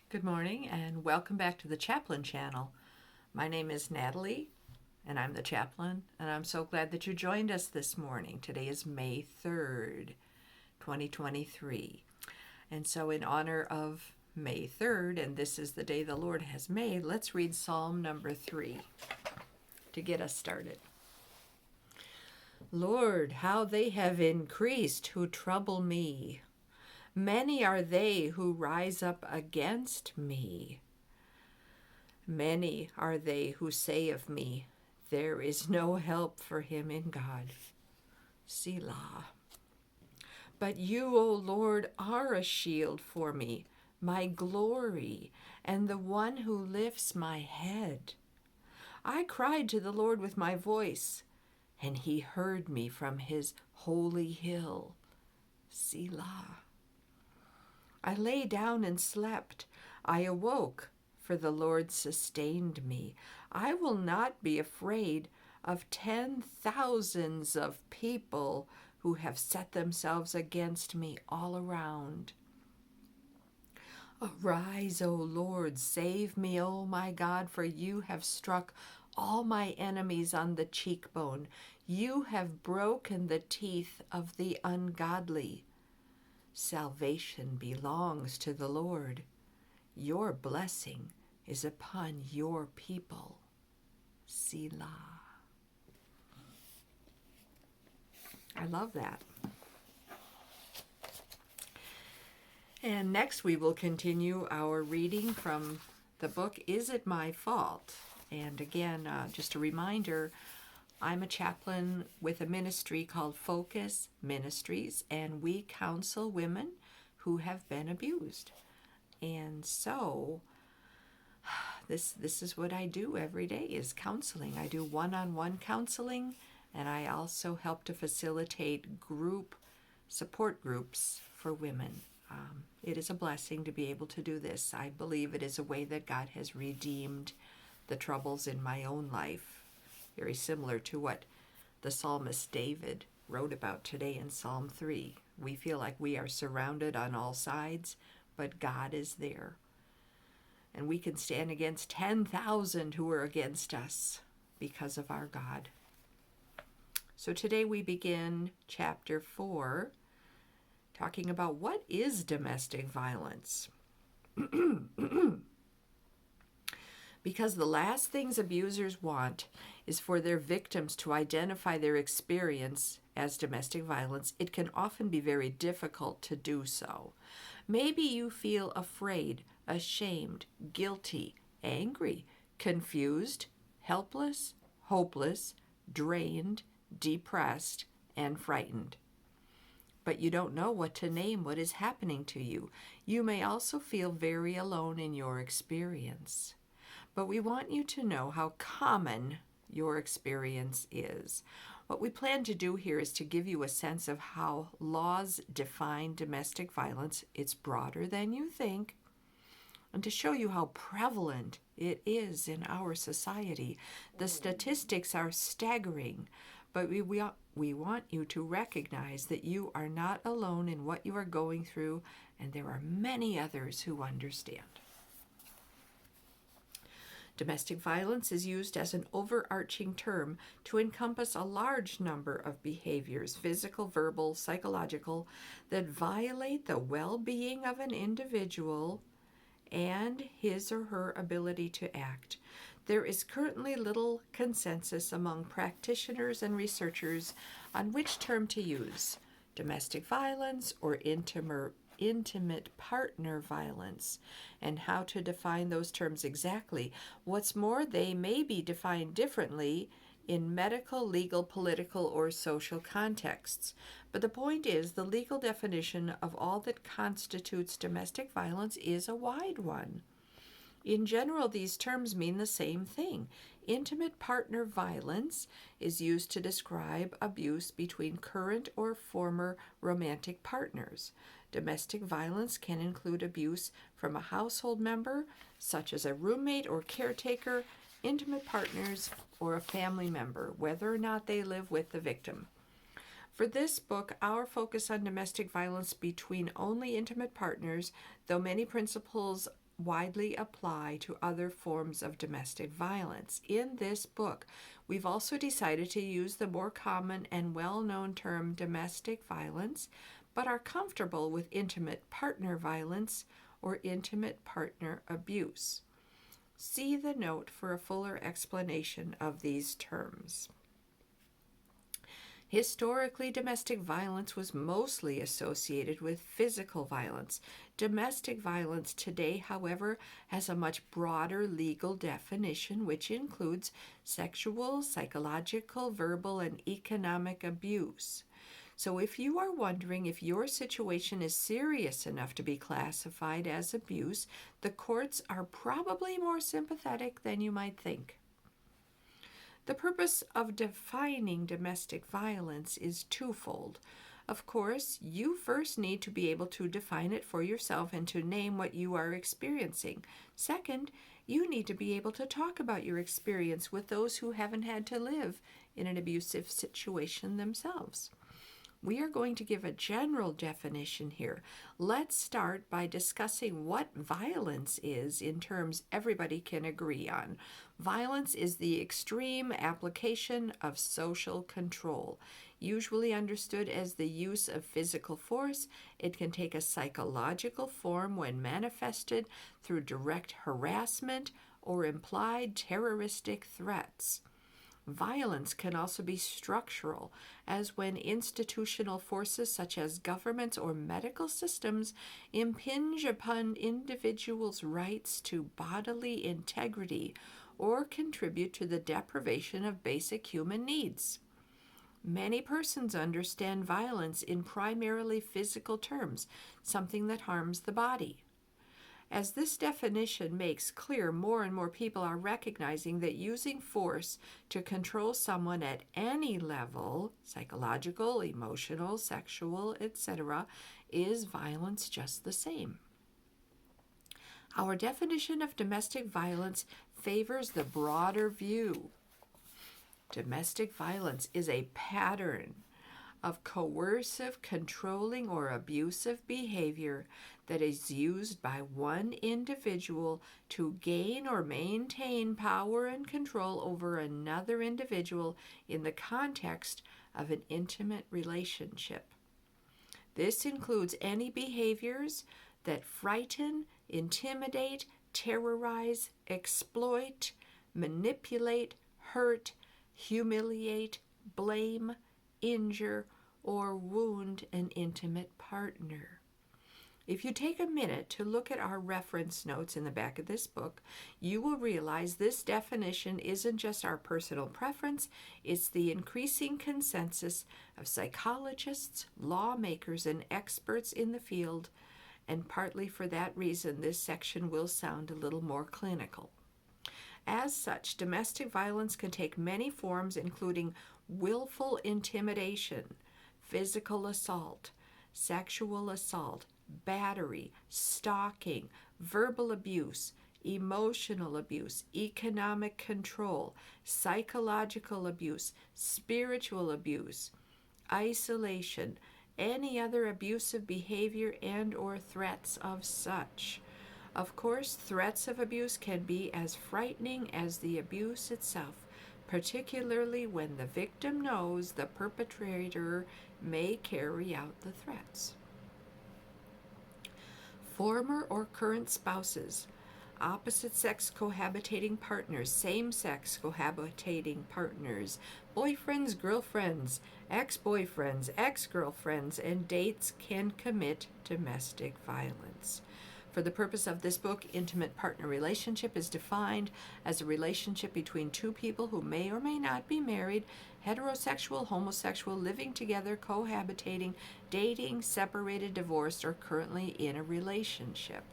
Good morning and welcome back to the Chaplain channel. My name is Natalie and I'm the Chaplain, and I'm so glad that you joined us this morning. Today is May 3rd, 2023. And so in honor of May 3rd, and this is the day the Lord has made, let's read Psalm number 3 to get us started. Lord, how they have increased who trouble me. Many are they who rise up against me. Many are they who say of me, there is no help for him in God. Selah. But you, O Lord, are a shield for me, my glory, and the one who lifts my head. I cried to the Lord with my voice, and he heard me from his holy hill. Selah. I lay down and slept. I awoke, for the Lord sustained me. I will not be afraid of 10,000s of people who have set themselves against me all around. Arise, O Lord, save me, O my God, for you have struck all my enemies on the cheekbone. You have broken the teeth of the ungodly. Salvation belongs to the Lord. Your blessing is upon your people. Selah. I love that. And next we will continue our reading from the book, Is It My Fault? And again, just a reminder, I'm a chaplain with a ministry called Focus Ministries, and we counsel women who have been abused. And so this is what I do every day, is counseling. I do one-on-one counseling, and I also help to facilitate group support groups for women. It is a blessing to be able to do this. I believe it is a way that God has redeemed the troubles in my own life, very similar to what the psalmist David wrote about today in Psalm 3. We feel like we are surrounded on all sides, but God is there. And we can stand against 10,000 who are against us because of our God. So today we begin chapter 4, talking about what is domestic violence. Because the last things abusers want is for their victims to identify their experience as domestic violence, it can often be very difficult to do so. Maybe you feel afraid, ashamed, guilty, angry, confused, helpless, hopeless, drained, depressed, and frightened. But you don't know what to name what is happening to you. You may also feel very alone in your experience. But we want you to know how common your experience is. What we plan to do here is to give you a sense of how laws define domestic violence. It's broader than you think, and to show you how prevalent it is in our society. The statistics are staggering, but we want you to recognize that you are not alone in what you are going through, and there are many others who understand. Domestic violence is used as an overarching term to encompass a large number of behaviors, physical, verbal, psychological, that violate the well-being of an individual and his or her ability to act. There is currently little consensus among practitioners and researchers on which term to use, domestic violence or intimate partner violence, and how to define those terms exactly. What's more, they may be defined differently in medical, legal, political, or social contexts. But the point is, the legal definition of all that constitutes domestic violence is a wide one. In general, these terms mean the same thing. Intimate partner violence is used to describe abuse between current or former romantic partners. Domestic violence can include abuse from a household member, such as a roommate or caretaker, intimate partners, or a family member, whether or not they live with the victim. For this book, our focus on domestic violence between only intimate partners, though many principles widely apply to other forms of domestic violence. In this book, we've also decided to use the more common and well-known term domestic violence, but are comfortable with intimate partner violence or intimate partner abuse. See the note for a fuller explanation of these terms. Historically, domestic violence was mostly associated with physical violence. Domestic violence today, however, has a much broader legal definition, which includes sexual, psychological, verbal, and economic abuse. So if you are wondering if your situation is serious enough to be classified as abuse, the courts are probably more sympathetic than you might think. The purpose of defining domestic violence is twofold. Of course, you first need to be able to define it for yourself and to name what you are experiencing. Second, you need to be able to talk about your experience with those who haven't had to live in an abusive situation themselves. We are going to give a general definition here. Let's start by discussing what violence is in terms everybody can agree on. Violence is the extreme application of social control. Usually understood as the use of physical force, it can take a psychological form when manifested through direct harassment or implied terroristic threats. Violence can also be structural, as when institutional forces such as governments or medical systems impinge upon individuals' rights to bodily integrity or contribute to the deprivation of basic human needs. Many persons understand violence in primarily physical terms, something that harms the body. As this definition makes clear, more and more people are recognizing that using force to control someone at any level, psychological, emotional, sexual, etc., is violence just the same. Our definition of domestic violence favors the broader view. Domestic violence is a pattern of coercive, controlling, or abusive behavior that is used by one individual to gain or maintain power and control over another individual in the context of an intimate relationship. This includes any behaviors that frighten, intimidate, terrorize, exploit, manipulate, hurt, humiliate, blame, injure, or wound an intimate partner. If you take a minute to look at our reference notes in the back of this book, you will realize this definition isn't just our personal preference, it's the increasing consensus of psychologists, lawmakers, and experts in the field, and partly for that reason this section will sound a little more clinical. As such, domestic violence can take many forms, including willful intimidation, physical assault, sexual assault, battery, stalking, verbal abuse, emotional abuse, economic control, psychological abuse, spiritual abuse, isolation, any other abusive behavior and or threats of such. Of course, threats of abuse can be as frightening as the abuse itself, particularly when the victim knows the perpetrator may carry out the threats. Former or current spouses, opposite-sex cohabitating partners, same-sex cohabitating partners, boyfriends, girlfriends, ex-boyfriends, ex-girlfriends, and dates can commit domestic violence. For the purpose of this book, intimate partner relationship is defined as a relationship between two people who may or may not be married, heterosexual, homosexual, living together, cohabitating, dating, separated, divorced, or currently in a relationship.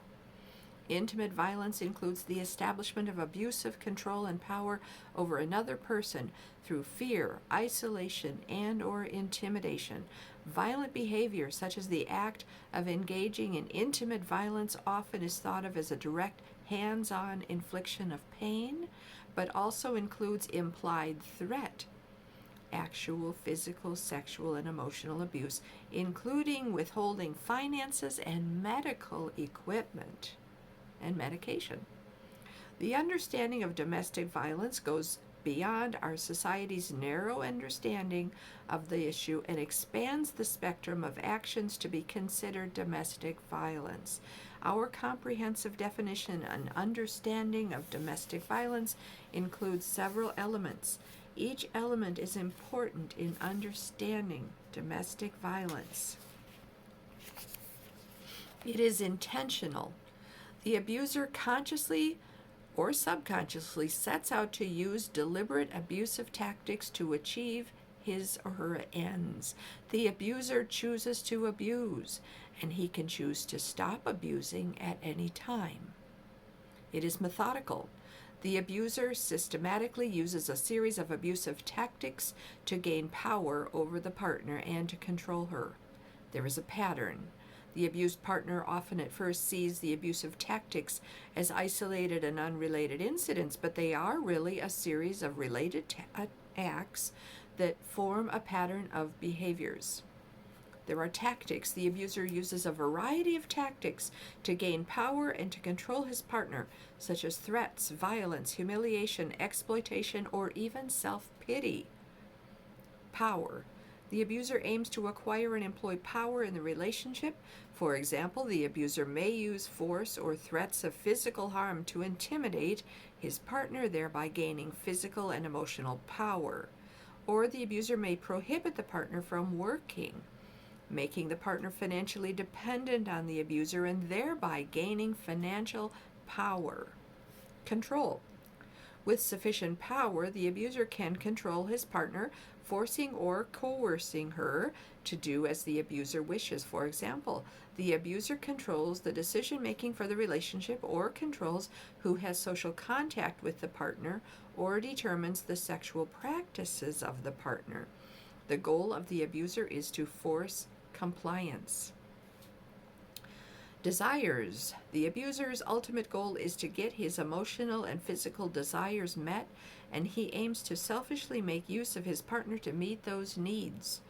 Intimate violence includes the establishment of abusive control and power over another person through fear, isolation, and or intimidation. Violent behavior, such as the act of engaging in intimate violence, often is thought of as a direct, hands-on infliction of pain, but also includes implied threat, actual physical, sexual, and emotional abuse, including withholding finances and medical equipment. and medication. The understanding of domestic violence goes beyond our society's narrow understanding of the issue and expands the spectrum of actions to be considered domestic violence. Our comprehensive definition and understanding of domestic violence includes several elements. Each element is important in understanding domestic violence. It is intentional. The abuser consciously or subconsciously sets out to use deliberate abusive tactics to achieve his or her ends. The abuser chooses to abuse, and he can choose to stop abusing at any time. It is methodical. The abuser systematically uses a series of abusive tactics to gain power over the partner and to control her. There is a pattern. The abused partner often at first sees the abusive tactics as isolated and unrelated incidents, but they are really a series of related acts that form a pattern of behaviors. There are tactics. The abuser uses a variety of tactics to gain power and to control his partner, such as threats, violence, humiliation, exploitation, or even self-pity. Power. The abuser aims to acquire and employ power in the relationship. For example, the abuser may use force or threats of physical harm to intimidate his partner, thereby gaining physical and emotional power. Or the abuser may prohibit the partner from working, making the partner financially dependent on the abuser and thereby gaining financial power. Control. With sufficient power, the abuser can control his partner, forcing or coercing her to do as the abuser wishes. For example, the abuser controls the decision-making for the relationship or controls who has social contact with the partner or determines the sexual practices of the partner. The goal of the abuser is to force compliance. Desires. The abuser's ultimate goal is to get his emotional and physical desires met, and he aims to selfishly make use of his partner to meet those needs.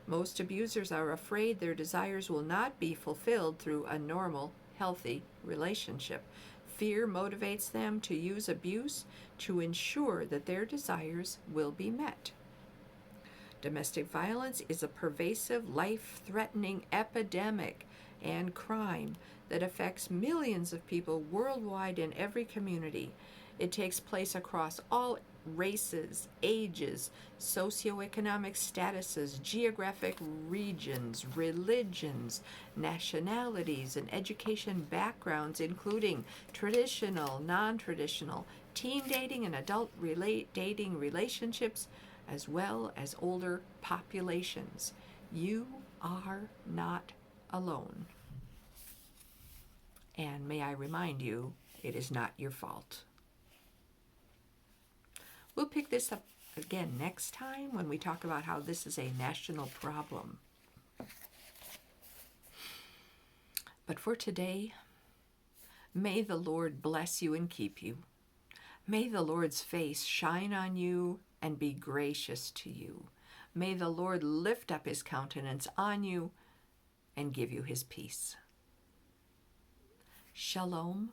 Most abusers are afraid their desires will not be fulfilled through a normal, healthy relationship. Fear motivates them to use abuse to ensure that their desires will be met. Domestic violence is a pervasive, life-threatening epidemic and crime that affects millions of people worldwide in every community. It takes place across all races, ages, socioeconomic statuses, geographic regions, religions, nationalities, and education backgrounds, including traditional, non-traditional, teen dating and adult dating relationships, as well as older populations. You are not alone. And may I remind you, it is not your fault. We'll pick this up again next time when we talk about how this is a national problem. But for today, may the Lord bless you and keep you. May the Lord's face shine on you and be gracious to you. May the Lord lift up his countenance on you and give you his peace. Shalom.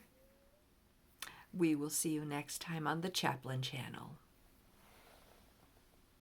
We will see you next time on the Chaplain channel.